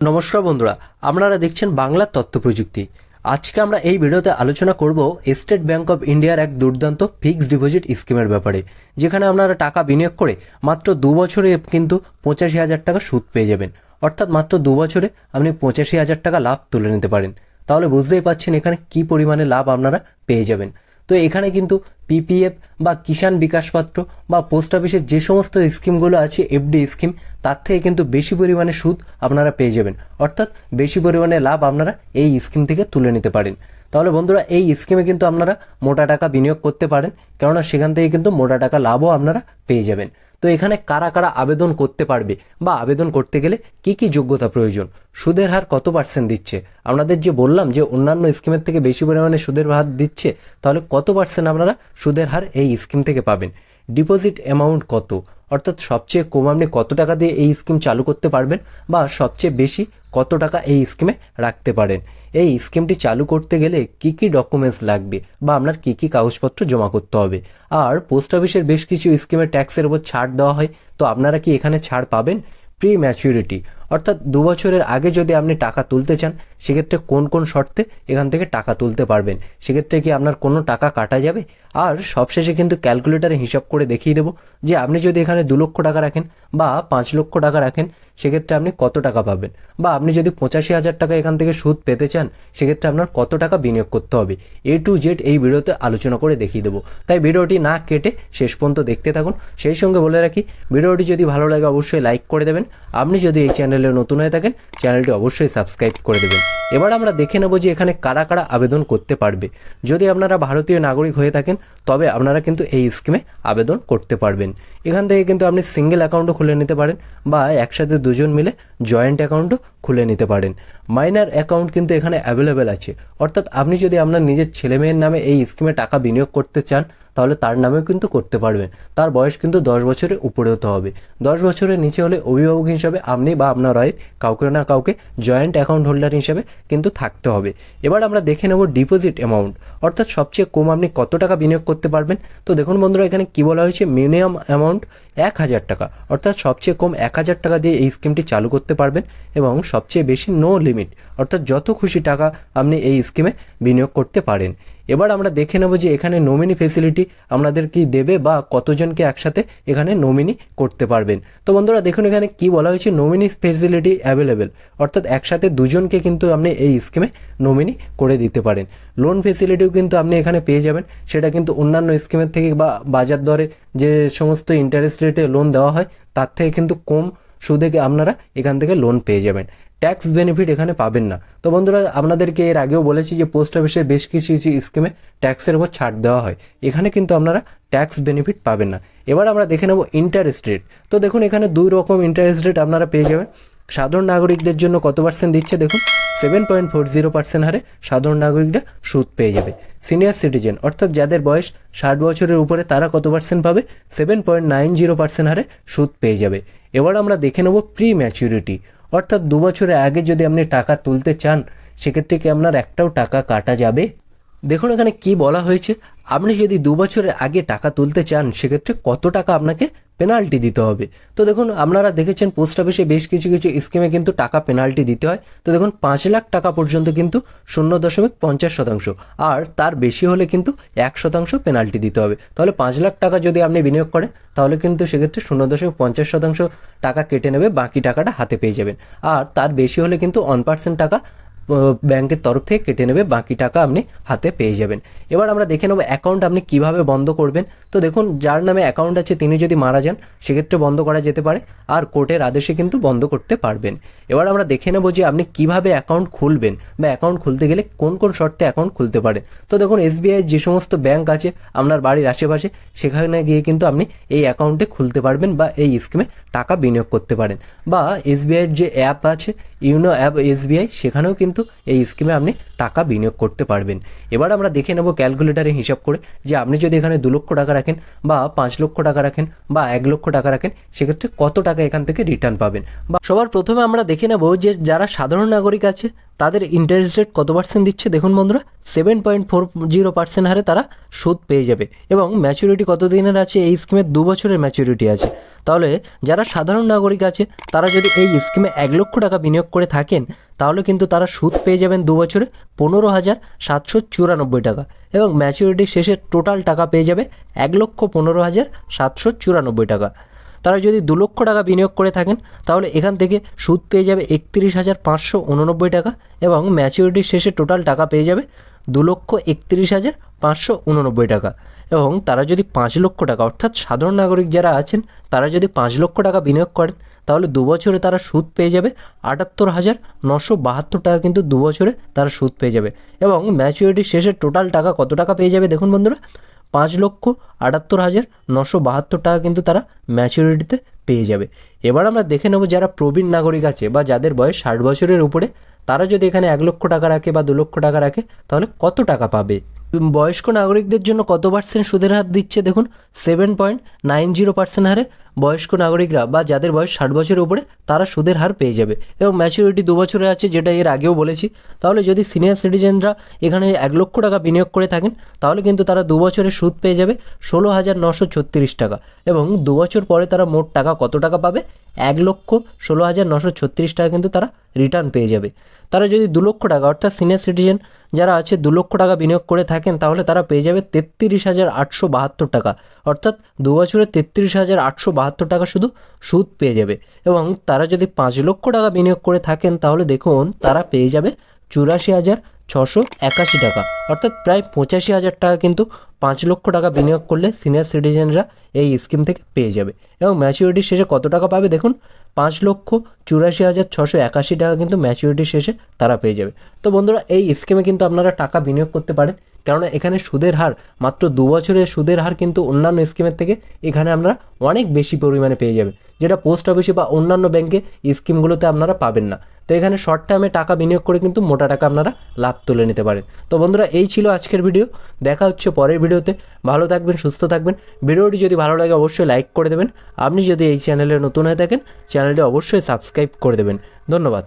নমস্কার বন্ধুরা, আপনারা দেখছেন বাংলা তথ্য প্রযুক্তি। আজকে আমরা এই ভিডিওতে আলোচনা করব স্টেট ব্যাংক অফ ইন্ডিয়ার এক দুর্দান্ত ফিক্সড ডিপোজিট স্কিমের ব্যাপারে, যেখানে আপনারা টাকা বিনিয়োগ করে মাত্র 2 বছরে কিন্তু 85,000 টাকা সুদ পেয়ে যাবেন। অর্থাৎ মাত্র 2 বছরে আপনি 85,000 টাকা লাভ তুলে নিতে পারেন। তাহলে বুঝতেই পারছেন এখানে কি পরিমাণে লাভ আপনারা পেয়ে যাবেন। তো এখানে কিন্তু পিপিএফ বা কিষাণ বিকাশ পাত্র বা পোস্ট অফিসের যে সমস্ত স্কিমগুলো আছে এফডি স্কিম, তার থেকে কিন্তু বেশি পরিমাণে সুদ আপনারা পেয়ে যাবেন। অর্থাৎ বেশি পরিমাণে লাভ আপনারা এই স্কিম থেকে তুলে নিতে পারেন। তাহলে বন্ধুরা, এই স্কিমে কিন্তু আপনারা মোটা টাকা বিনিয়োগ করতে পারেন, কেননা সেখান থেকে কিন্তু মোটা টাকা লাভও আপনারা পেয়ে যাবেন। তো এখানে কারা কারা আবেদন করতে পারবে বা আবেদন করতে গেলে কি কি যোগ্যতা প্রয়োজন, সুদের হার কত পার্সেন্ট দিচ্ছে, আপনাদের যে বললাম যে অন্যান্য স্কিমের থেকে বেশি পরিমাণে সুদের হার দিচ্ছে, তাহলে কত পার্সেন্ট আপনারা সুদের হার এই স্কিম থেকে পাবেন, ডিপোজিট অ্যামাউন্ট কত, অর্থাৎ সবচেয়ে কম আপনি কত টাকা দিয়ে এই স্কিম চালু করতে পারবেন বা সবচেয়ে বেশি কত টাকা এই স্কিমে রাখতে পারেন, এই স্কিমটি চালু করতে গেলে কি কি ডকুমেন্টস লাগবে বা আপনার কি কি কাগজপত্র জমা করতে হবে। আর পোস্ট অফিসের বেশ কিছু স্কিমে ট্যাক্সের উপর ছাড় দেওয়া হয়, তো আপনারা কি এখানে ছাড় পাবেন। প্রি ম্যাচুরিটি, অর্থাৎ 2 বছরের আগে যদি আপনি টাকা তুলতে চান, সেক্ষেত্রে কোন কোন শর্তে এখান থেকে টাকা তুলতে পারবেন, সেক্ষেত্রে কি আপনার কোনো টাকা কাটা যাবে। আর সবশেষে কিন্তু ক্যালকুলেটারে হিসাব করে দেখিয়ে দেবো যে আপনি যদি এখানে 2 লক্ষ টাকা রাখেন বা 5 লক্ষ টাকা রাখেন, সেক্ষেত্রে আপনি কত টাকা পাবেন, বা আপনি যদি 85,000 টাকা এখান থেকে সুদ পেতে চান, সেক্ষেত্রে আপনার কত টাকা বিনিয়োগ করতে হবে, A to Z এই ভিডিওতে আলোচনা করে দেখিয়ে দেবো। তাই ভিডিওটি না কেটে শেষ পর্যন্ত দেখতে থাকুন। সেই সঙ্গে বলে রাখি, ভিডিওটি যদি ভালো লাগে অবশ্যই লাইক করে দেবেন। আপনি যদি এই চ্যানেলে নতুন হয়ে থাকেন, চ্যানেলটি অবশ্যই সাবস্ক্রাইব করে দেবেন। এবার আমরা দেখে নেব যে এখানে কারা কারা আবেদন করতে পারবে। যদি আপনারা ভারতীয় নাগরিক হয়ে থাকেন, তবে আপনারা কিন্তু এই স্কিমে আবেদন করতে পারবেন। এখান থেকে কিন্তু আপনি সিঙ্গেল অ্যাকাউন্টও খুলে নিতে পারেন বা একসাথে দুজন মিলে জয়েন্ট অ্যাকাউন্টও খুলে নিতে পারেন। মাইনার অ্যাকাউন্ট কিন্তু এখানে অ্যাভেলেবেল আছে, অর্থাৎ আপনি যদি আপনার নিজের ছেলেমেয়ের নামে এই স্কিমে টাকা বিনিয়োগ করতে চান, তাহলে তার নামেও কিন্তু করতে পারবেন। তার বয়স কিন্তু 10 বছরের উপরে হতে হবে। 10 বছরের নিচে হলে অভিভাবক হিসাবে আপনি বা আপনার ওয়াইফ কাউকে না কাউকে জয়েন্ট অ্যাকাউন্ট হোল্ডার হিসাবে কিন্তু থাকতে হবে। এবার আমরা দেখে নেব ডিপোজিট অ্যামাউন্ট, অর্থাৎ সবচেয়ে কম আপনি কত টাকা বিনিয়োগ করতে পারবেন। তো দেখুন বন্ধুরা, এখানে কি বলা হয়েছে, মিনিমাম অ্যামাউন্ট 1,000 টাকা, অর্থাৎ সবচেয়ে কম 1,000 টাকা দিয়ে এই স্কিমটি চালু করতে পারবেন, এবং সবচেয়ে বেশি নো লিমিট, অর্থাৎ যত খুশি টাকা আপনি এই স্কিমে বিনিয়োগ করতে পারেন। এবার আমরা দেখে নেব যে এখানে নমিনি ফেসিলিটি আপনাদের কি দেবে বা কতজনকে একসাথে এখানে নমিনি করতে পারবেন। তো বন্ধুরা দেখুন, এখানে কি বলা হয়েছে, নমিনি ফেসিলিটি অ্যাভেলেবেল, অর্থাৎ একসাথে দুজনকে কিন্তু আপনি এই স্কিমে নমিনি করে দিতে পারেন। লোন ফেসিলিটিও কিন্তু আপনি এখানে পেয়ে যাবেন, সেটা কিন্তু অন্যান্য স্কিমের থেকে বা বাজার দরে যে সমস্ত ইন্টারেস্ট রেটে লোন দেওয়া হয়, তার থেকে কিন্তু কম সুদে আপনারা এখান থেকে লোন পেয়ে যাবেন। ট্যাক্স বেনিফিট এখানে পাবেন না। তো বন্ধুরা, আপনাদেরকে এর আগেও বলেছি যে পোস্ট অফিসের বেশ কিছু কিছু স্কিমে ট্যাক্সের উপর ছাড় দেওয়া হয়, এখানে কিন্তু আপনারা ট্যাক্স বেনিফিট পাবেন না। এবার আমরা দেখে নেব ইন্টারেস্ট রেট। তো দেখুন, এখানে 2 রকম ইন্টারেস্ট রেট আপনারা পেয়ে যাবেন। সাধারণ নাগরিকদের জন্য কত পার্সেন্ট দিচ্ছে দেখুন, 7.40% হারে সাধারণ নাগরিকরা সুদ পেয়ে যাবে। সিনিয়র সিটিজেন, অর্থাৎ যাদের বয়স 60 বছরের উপরে, তারা কত পার্সেন্ট পাবে, 7.90% হারে সুদ পেয়ে যাবে। এবার আমরা দেখে নেব প্রি ম্যাচুরিটি, অর্থাৎ 2 বছরের আগে যদি আপনি টাকা তুলতে চান, সেক্ষেত্রে কি আপনার একটাও টাকা কাটা যাবে। দেখুন এখানে কি বলা হয়েছে, আপনি যদি 2 বছরের আগে টাকা তুলতে চান, সেক্ষেত্রে কত টাকা আপনাকে পেনাল্টি দিতে হবে। তো দেখুন, আপনারা দেখেছেন পোস্ট অফিসে বেশ কিছু কিছু স্কিমে কিন্তু টাকা পেনাল্টি দিতে হয়। তো দেখুন, 5 লাখ টাকা পর্যন্ত কিন্তু 0.50%, আর তার বেশি হলে কিন্তু 1% পেনাল্টি দিতে হবে। তাহলে 5 লাখ টাকা যদি আপনি বিনিয়োগ করেন, তাহলে কিন্তু সেক্ষেত্রে 0.50% টাকা কেটে নেবে, বাকি টাকাটা হাতে পেয়ে যাবেন। আর তার বেশি হলে কিন্তু 1% টাকা ব্যাংকের তরফ থেকে কেটে নেবে, বাকি টাকা আপনি হাতে পেয়ে যাবেন। এবার আমরা দেখে নেব অ্যাকাউন্ট আপনি কিভাবে বন্ধ করবেন। তো দেখুন, যার নামে অ্যাকাউন্ট আছে তিনি যদি মারা যান, সেক্ষেত্রে বন্ধ করা যেতে পারে, আর কোর্টের আদেশে কিন্তু বন্ধ করতে পারবেন। এবার আমরা দেখে নেব যে আপনি কিভাবে অ্যাকাউন্ট খুলবেন বা অ্যাকাউন্ট খুলতে গেলে কোন কোন শর্তে অ্যাকাউন্ট খুলতে পারেন। তো দেখুন, SBI যে সমস্ত ব্যাংক আছে আপনার বাড়ির আশেপাশে, সেখানে গিয়ে কিন্তু আপনি এই অ্যাকাউন্টে খুলতে পারবেন বা এই স্কিমে টাকা বিনিয়োগ করতে পারেন। বা SBI এর যে অ্যাপ আছে, ইউনো অ্যাপ SBI, সেখানেও কিন্তু এই স্কিমে আপনি টাকা বিনিয়োগ করতে পারবেন। এবার আমরা দেখে নেব ক্যালকুলেটারে হিসাব করে যে আপনি যদি এখানে 2 লক্ষ টাকা রাখেন বা 5 লক্ষ টাকা রাখেন বা 1 লক্ষ টাকা রাখেন, সেক্ষেত্রে কত টাকা এখান থেকে রিটার্ন পাবেন। বা সবার প্রথমে আমরা দেখে নেব যে যারা সাধারণ নাগরিক আছে তাদের ইন্টারেস্ট রেট কত পার্সেন্ট দিচ্ছে। দেখুন বন্ধুরা, 7.40% হারে তারা সুদ পেয়ে যাবে এবং ম্যাচুরিটি কত দিনের আছে এই স্কিমের? 2 বছরের ম্যাচুরিটি আছে। তাহলে যারা সাধারণ নাগরিক আছে তারা যদি এই স্কিমে 1 লক্ষ টাকা বিনিয়োগ করে থাকেন তাহলে কিন্তু তারা সুদ পেয়ে যাবেন 2 বছরে 15,794 টাকা এবং ম্যাচুরিটি শেষে টোটাল টাকা পেয়ে যাবে 1,15,794 টাকা। তারা যদি 2 লক্ষ টাকা বিনিয়োগ করে থাকেন তাহলে এখান থেকে সুদ পেয়ে যাবে 31,589 টাকা এবং ম্যাচুরিটির শেষে টোটাল টাকা পেয়ে যাবে 2,31,589 টাকা। এবং তারা যদি 5 লক্ষ টাকা, অর্থাৎ সাধারণ নাগরিক যারা আছেন তারা যদি 5 লক্ষ টাকা বিনিয়োগ করেন তাহলে 2 বছরে তারা সুদ পেয়ে যাবে 78,972 টাকা, কিন্তু 2 বছরে তারা সুদ পেয়ে যাবে এবং ম্যাচুরিটির শেষে টোটাল টাকা কত টাকা পেয়ে যাবে? দেখুন বন্ধুরা, 5,78,972 টাকা কিন্তু তারা ম্যাচুরিটিতে পেয়ে যাবে। এবার আমরা দেখে নেব যারা প্রবীণ নাগরিক আছে বা যাদের বয়স 60 বছরের উপরে, তারা যদি এখানে 1 লক্ষ টাকা রাখে বা 2 লক্ষ টাকা রাখে তাহলে কত টাকা পাবে। বয়স্ক নাগরিকদের জন্য কত পার্সেন্ট সুদের হার দিচ্ছে? দেখুন, 7.90% হারে বয়স্ক নাগরিকরা বা যাদের বয়স 60 বছরের উপরে তারা সুদের হার পেয়ে যাবে এবং ম্যাচুরিটি 2 বছরে আছে, যেটা এর আগেও বলেছি। তাহলে যদি সিনিয়র সিটিজেনরা এখানে 1 লক্ষ টাকা বিনিয়োগ করে থাকেন তাহলে কিন্তু তারা 2 বছরে সুদ পেয়ে যাবে 16,936 টাকা এবং 2 বছর পরে তারা মোট টাকা কত টাকা পাবে? 1,16,936 টাকা কিন্তু তারা রিটার্ন পেয়ে যাবে। তারা যদি 2 লক্ষ টাকা, অর্থাৎ সিনিয়র সিটিজেন যারা আছে 2 লক্ষ টাকা বিনিয়োগ করে থাকেন তাহলে তারা পেয়ে যাবে 33,872 টাকা, অর্থাৎ 2 বছরে 33,872 টাকা শুধু সুদ পেয়ে যাবে। এবং তারা যদি 5 লক্ষ টাকা বিনিয়োগ করে থাকেন তাহলে দেখুন তারা পেয়ে যাবে 84,681 টাকা, অর্থাৎ প্রায় 85,000 টাকা কিন্তু 5 লক্ষ টাকা বিনিয়োগ করলে সিনিয়র সিটিজেনরা এই স্কিম থেকে পেয়ে যাবে। এবং ম্যাচুরিটির শেষে কত টাকা পাবে? দেখুন, 5,84,681 টাকা কিন্তু ম্যাচুরিটির শেষে তারা পেয়ে যাবে। তো বন্ধুরা, এই স্কিমে কিন্তু আপনারা টাকা বিনিয়োগ করতে পারেন, কেননা এখানে সুদের হার মাত্র 2 বছরের সুদের হার কিন্তু অন্যান্য স্কিমের থেকে এখানে আপনারা অনেক বেশি পরিমাণে পেয়ে যাবেন, যেটা পোস্ট অফিসে বা অন্যান্য ব্যাংকে স্কিমগুলোতে আপনারা পাবেন না। তো এখানে শর্ট টার্মে টাকা বিনিয়োগ করে কিন্তু মোটা টাকা আপনারা লাভ তুলে নিতে পারেন। তো বন্ধুরা, এই ছিল আজকের ভিডিও। দেখা হচ্ছে পরের ভিডিওতে। ভালো থাকবেন, সুস্থ থাকবেন। ভিডিওটি যদি ভালো লাগে অবশ্যই লাইক করে দেবেন। আপনি যদি এই চ্যানেলে নতুন হয়ে থাকেন চ্যানেলটি অবশ্যই সাবস্ক্রাইব করে দেবেন। ধন্যবাদ।